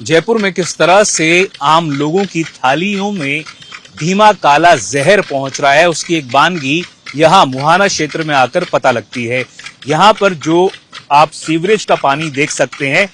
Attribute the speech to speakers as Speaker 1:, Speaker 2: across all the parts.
Speaker 1: जयपुर में किस तरह से आम लोगों की थालियों में धीमा काला जहर पहुंच रहा है, उसकी एक वानगी यहाँ मुहाना क्षेत्र में आकर पता लगती है। यहाँ पर जो आप सीवरेज का पानी देख सकते हैं,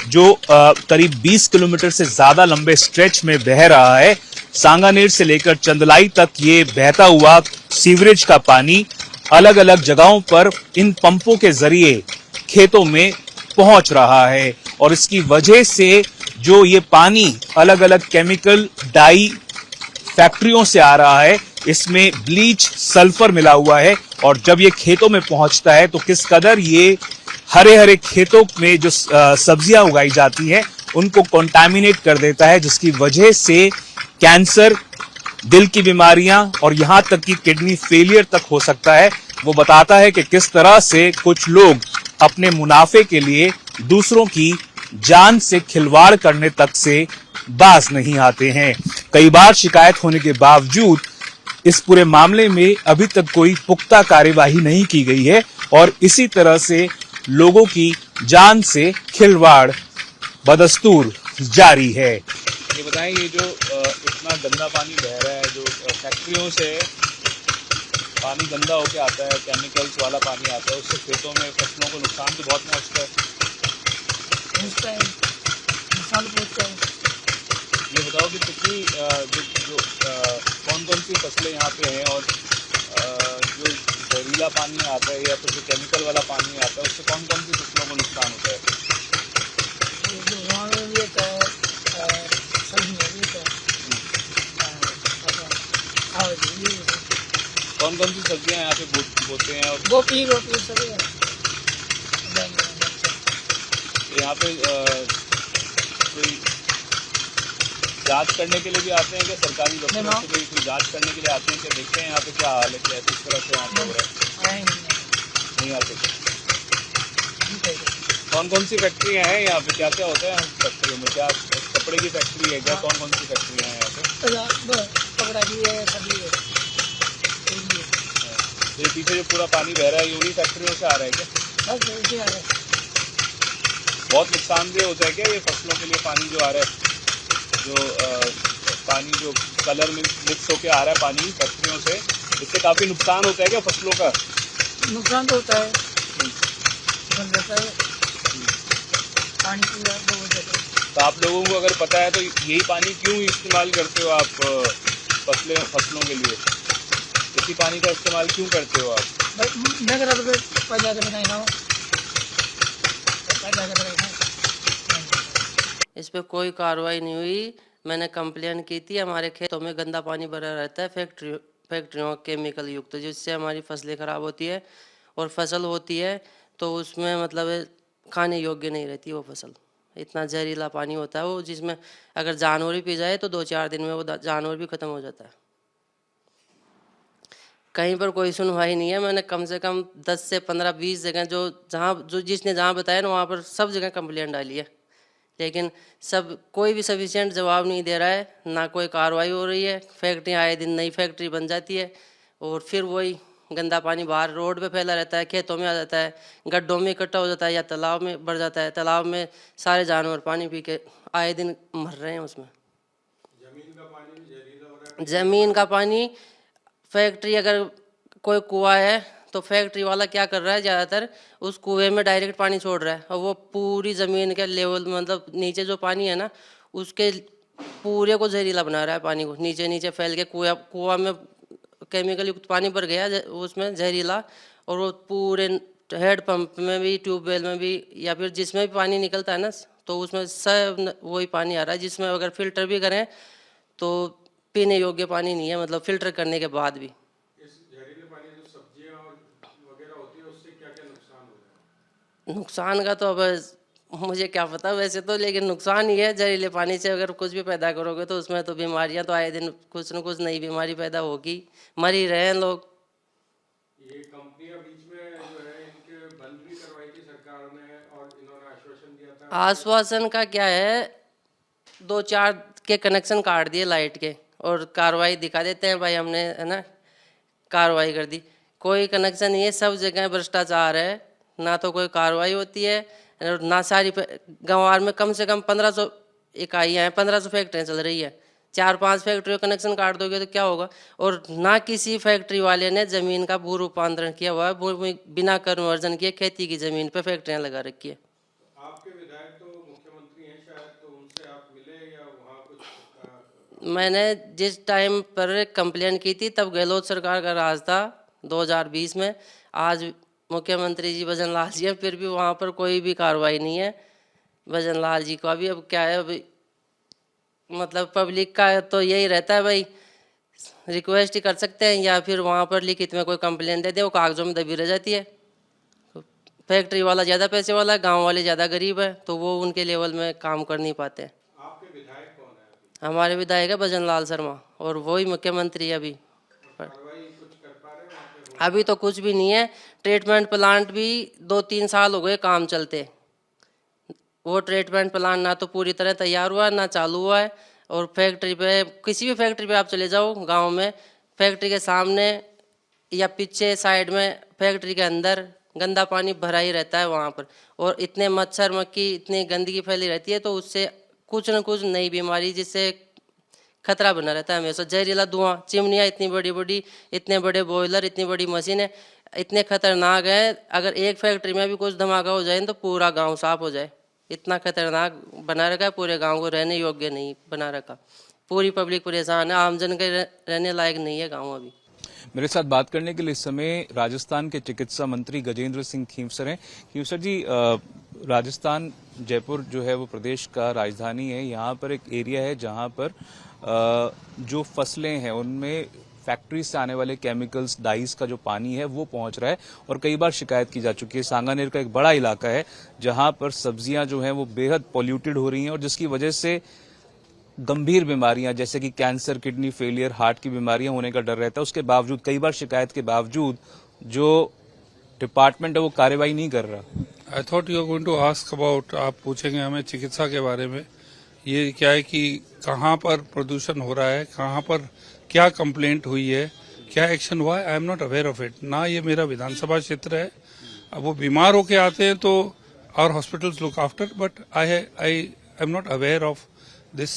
Speaker 1: जो करीब 20 किलोमीटर से ज्यादा लंबे स्ट्रेच में बह रहा है, सांगानेर से लेकर चंदलाई तक ये बहता हुआ सीवरेज का पानी अलग अलग जगहों पर इन पंपों के जरिए खेतों में पहुंच रहा है। और इसकी वजह से जो ये पानी अलग अलग केमिकल डाई फैक्ट्रियों से आ रहा है, इसमें ब्लीच सल्फर मिला हुआ है, और जब ये खेतों में पहुंचता है तो किस कदर ये हरे हरे खेतों में जो सब्जियां उगाई जाती हैं उनको कंटामिनेट कर देता है, जिसकी वजह से कैंसर, दिल की बीमारियां और यहां तक कि किडनी फेलियर तक हो सकता है। वो बताता है कि किस तरह से कुछ लोग अपने मुनाफे के लिए दूसरों की जान से खिलवाड़ करने तक से बाज नहीं आते हैं। कई बार शिकायत होने के बावजूद इस पूरे मामले में अभी तक कोई पुख्ता कार्यवाही नहीं की गई है और इसी तरह से लोगों की जान से खिलवाड़ बदस्तूर जारी है। ये बताएं, ये जो इतना गंदा पानी बह रहा है, जो फैक्ट्रियों से पानी गंदा होके आता है, केमिकल्स वाला पानी आता है, उससे खेतों में फसलों को नुकसान तो बहुत पहुंचता है।
Speaker 2: नुकसान पहुंचता है।
Speaker 1: ये बताओ कि कितनी कौन कौन सी फसलें यहाँ पे हैं, और जो जहरीला पानी आता है या फिर जो केमिकल वाला पानी आता है उससे कौन कौन सी फसलों को नुकसान होता है? कौन कौन सी सब्जियां यहाँ पे बोते हैं? और
Speaker 2: गोभी रोटी सभी है।
Speaker 1: यहाँ पे कोई जांच करने के लिए भी आते हैं क्या? सरकारी दफ्तर से कोई जांच करने के लिए आते हैं क्या? देखते हैं यहाँ पे क्या हाल है, क्या किस तरह से यहाँ पे हो रहा है? नहीं आते। कौन कौन सी फैक्ट्रियाँ हैं यहाँ पे? क्या क्या होता है फैक्ट्रियों में? क्या कपड़े की फैक्ट्री है क्या? कौन कौन सी फैक्ट्रियाँ हैं यहाँ पे?
Speaker 2: कपड़ा भी है, सभी है।
Speaker 1: ये पीछे जो पूरा पानी बह रहा है, ये उन्हीं फैक्ट्रियों से आ रहा है क्या? बहुत नुकसानदेह होता है क्या ये फसलों के लिए पानी जो आ रहा है? जो पानी जो कलर में मिक्स होके आ रहा है पानी फैक्ट्रियों से, इससे काफी नुकसान होता है क्या फसलों का?
Speaker 2: नुकसान तो होता है, बन जाता है पानी पूरा बहुत ज़्यादा।
Speaker 1: तो आप लोगों को अगर पता है तो यही पानी क्यों इस्तेमाल करते हो आप फसलों के लिए? इसी पानी का इस्तेमाल क्यों करते हो आप?
Speaker 3: इस पे कोई कार्रवाई नहीं हुई। मैंने कंप्लेन की थी। हमारे खेतों में गंदा पानी भरा रहता है फैक्ट्रियों केमिकल युक्त, जिससे हमारी फसलें ख़राब होती है और फसल होती है तो उसमें मतलब खाने योग्य नहीं रहती वो फसल। इतना जहरीला पानी होता है वो, जिसमें अगर जानवर भी पी जाए तो 2-4 दिन में वो जानवर भी ख़त्म हो जाता है। कहीं पर कोई सुनवाई नहीं है। मैंने कम से कम 10 से 15-20 जगह जिसने जहाँ बताया ना वहाँ पर सब जगह कंप्लेंट डाली है, लेकिन कोई भी सफिशिएंट जवाब नहीं दे रहा है, ना कोई कार्रवाई हो रही है। फैक्ट्री आए दिन नई फैक्ट्री बन जाती है और फिर वही गंदा पानी बाहर रोड पे फैला रहता है, खेतों में आ जाता है, गड्ढों में इकट्ठा हो जाता है या तालाब में भर जाता है। तालाब में सारे जानवर पानी पी के आए दिन मर रहे हैं उसमें। ज़मीन का पानी फैक्ट्री, अगर कोई कुआं है तो फैक्ट्री वाला क्या कर रहा है, ज़्यादातर उस कुएं में डायरेक्ट पानी छोड़ रहा है और वो पूरी ज़मीन के लेवल मतलब नीचे जो पानी है ना उसके पूरे को जहरीला बना रहा है। पानी को नीचे नीचे फैल के कुआं में केमिकल युक्त पानी भर गया उसमें जहरीला, और वो पूरे हेड पंप में भी, ट्यूबवेल में भी, या फिर जिसमें भी पानी निकलता है ना तो उसमें सब वही पानी आ रहा है, जिसमें अगर फ़िल्टर भी करें तो पीने योग्य पानी नहीं है, मतलब फ़िल्टर करने के बाद भी। नुकसान का तो अब मुझे क्या पता वैसे तो, लेकिन नुकसान ही है। जहरीले पानी से अगर कुछ भी पैदा करोगे तो उसमें तो बीमारियां तो आए दिन कुछ न कुछ नई बीमारी पैदा होगी, मर ही रहे हैं लोग।
Speaker 4: ये कंपनियां बीच में जो है इनके बंद भी करवाई थी सरकार ने और इन्होंने आश्वासन दिया था।
Speaker 3: आश्वासन का क्या है, 2-4 के कनेक्शन काट दिए लाइट के और कार्रवाई दिखा देते हैं भाई हमने, है ना, कार्रवाई कर दी। कोई कनेक्शन नहीं है, सब जगह भ्रष्टाचार है, ना तो कोई कार्रवाई होती है, ना सारी गंवार में कम से कम 1500 इकाइयाँ हैं, 1500 फैक्ट्रियाँ चल रही है। 4-5 फैक्ट्रियों कनेक्शन काट दोगे तो क्या होगा। और ना किसी फैक्ट्री वाले ने जमीन का भू रूपांतरण किया हुआ है, बिना कन्वर्जन किए खेती की जमीन पे फैक्ट्रियाँ लगा रखी है।
Speaker 4: आपके विधायक तो मुख्यमंत्री हैं शायद, तो उनसे आप मिले या वहाँ कुछ
Speaker 3: मैंने जिस टाइम पर कंप्लेन की थी तब गहलोत सरकार का राज था 2020 में। आज मुख्यमंत्री जी भजन लाल जी हैं, फिर भी वहाँ पर कोई भी कार्रवाई नहीं है भजन लाल जी का भी। अब क्या है, अभी मतलब पब्लिक का तो यही रहता है भाई, रिक्वेस्ट ही कर सकते हैं या फिर वहाँ पर लिखित में कोई कंप्लेन दे दे, वो कागजों में दबी रह जाती है। फैक्ट्री वाला ज़्यादा पैसे वाला है, गाँव वाले ज़्यादा गरीब है, तो वो उनके लेवल में काम कर नहीं पाते।
Speaker 4: आपके विधायक कौन है?
Speaker 3: हमारे विधायक है भजन लाल शर्मा, और वही मुख्यमंत्री है अभी।
Speaker 4: कार्रवाई कुछ कर पा रहे हैं वहाँ पे?
Speaker 3: अभी तो कुछ भी नहीं है। ट्रीटमेंट प्लांट भी 2-3 साल हो गए काम चलते, वो ट्रीटमेंट प्लांट ना तो पूरी तरह तैयार हुआ है ना चालू हुआ है। और फैक्ट्री पे, किसी भी फैक्ट्री पे आप चले जाओ गांव में, फैक्ट्री के सामने या पीछे साइड में फैक्ट्री के अंदर गंदा पानी भरा ही रहता है वहाँ पर। और इतने मच्छर मक्खी, इतनी गंदगी फैली रहती है, तो उससे कुछ न कुछ नई बीमारी, जिससे खतरा बना रहता है हमेशा। जहरीला धुआं, चिमनियाँ इतनी बड़ी बड़ी, इतने बड़े बॉयलर, इतनी बड़ी मशीनें इतने खतरनाक हैं। अगर एक फैक्ट्री में भी कुछ धमाका हो जाए तो पूरा गांव साफ हो जाए, इतना खतरनाक बना रखा है। पूरे गांव को रहने योग्य नहीं बना रखा, पूरी पब्लिक परेशान है, आमजन के रहने लायक नहीं है गाँव अभी।
Speaker 1: मेरे साथ बात करने के लिए इस समय राजस्थान के चिकित्सा मंत्री गजेंद्र सिंह खींवसर हैं। खींवसर जी, राजस्थान, जयपुर जो है वो प्रदेश का राजधानी है। यहाँ पर एक एरिया है जहाँ पर जो फसलें हैं उनमें फैक्ट्री से आने वाले केमिकल्स, डाइस का जो पानी है वो पहुंच रहा है और कई बार शिकायत की जा चुकी है। सांगानेर का एक बड़ा इलाका है जहां पर सब्जियां जो हैं वो बेहद पॉल्यूटेड हो रही हैं और जिसकी वजह से गंभीर बीमारियां जैसे कि कैंसर, किडनी फेलियर, हार्ट की बीमारियां होने का डर रहता है। उसके बावजूद, कई बार शिकायत के बावजूद, जो डिपार्टमेंट है वो कार्रवाई नहीं कर रहा।
Speaker 5: I thought you are going to ask about, आप पूछेंगे हमें चिकित्सा के बारे में। ये क्या है कि कहाँ पर प्रदूषण हो रहा है, कहाँ पर क्या कंप्लेंट हुई है, क्या एक्शन हुआ है, आई am not aware of it. ना ये मेरा विधानसभा क्षेत्र है। अब वो बीमार होके आते हैं तो our hospitals look after, but I am not aware of this.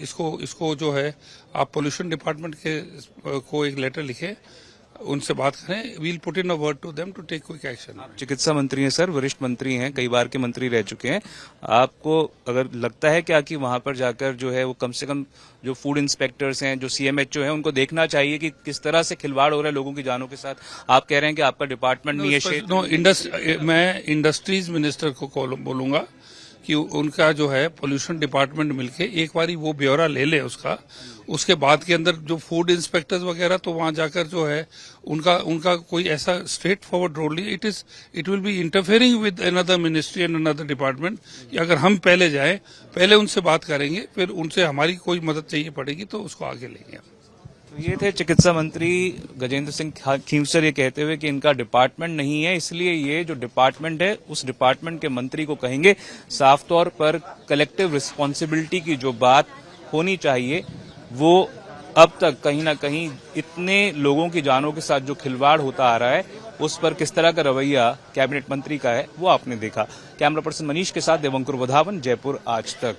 Speaker 5: इसको जो है आप पोल्यूशन डिपार्टमेंट के को एक लेटर लिखे, उनसे बात करें। We'll put in a word to them to take quick action.
Speaker 1: चिकित्सा मंत्री हैं सर, वरिष्ठ मंत्री हैं, कई बार के मंत्री रह चुके हैं। आपको अगर लगता है क्या कि वहां पर जाकर जो है वो कम से कम जो फूड इंस्पेक्टर्स हैं, जो सीएमएचओ हैं, उनको देखना चाहिए कि किस तरह से खिलवाड़ हो रहा है लोगों की जानों के साथ? आप कह रहे हैं कि आपका डिपार्टमेंट नहीं है।
Speaker 5: मैं इंडस्ट्रीज मिनिस्टर को बोलूंगा कि उनका जो है पोल्यूशन डिपार्टमेंट मिलके एक बारी वो ब्यौरा ले ले उसका। उसके बाद के अंदर जो फूड इंस्पेक्टर्स वगैरह, तो वहां जाकर जो है उनका कोई ऐसा स्ट्रेट फॉरवर्ड रोल नहीं। It will be interfering with another ministry and another department. अगर हम पहले जाएं, पहले उनसे बात करेंगे, फिर उनसे हमारी कोई मदद चाहिए पड़ेगी तो उसको आगे लेंगे।
Speaker 1: तो ये थे चिकित्सा मंत्री गजेंद्र सिंह खींवसर, ये कहते हुए कि इनका डिपार्टमेंट नहीं है, इसलिए ये जो डिपार्टमेंट है उस डिपार्टमेंट के मंत्री को कहेंगे। साफ तौर पर कलेक्टिव रिस्पॉन्सिबिलिटी की जो बात होनी चाहिए वो अब तक कहीं ना कहीं इतने लोगों की जानों के साथ जो खिलवाड़ होता आ रहा है उस पर किस तरह का रवैया कैबिनेट मंत्री का है वो आपने देखा। कैमरा पर्सन मनीष के साथ देवंकुर वधावन, जयपुर आज तक।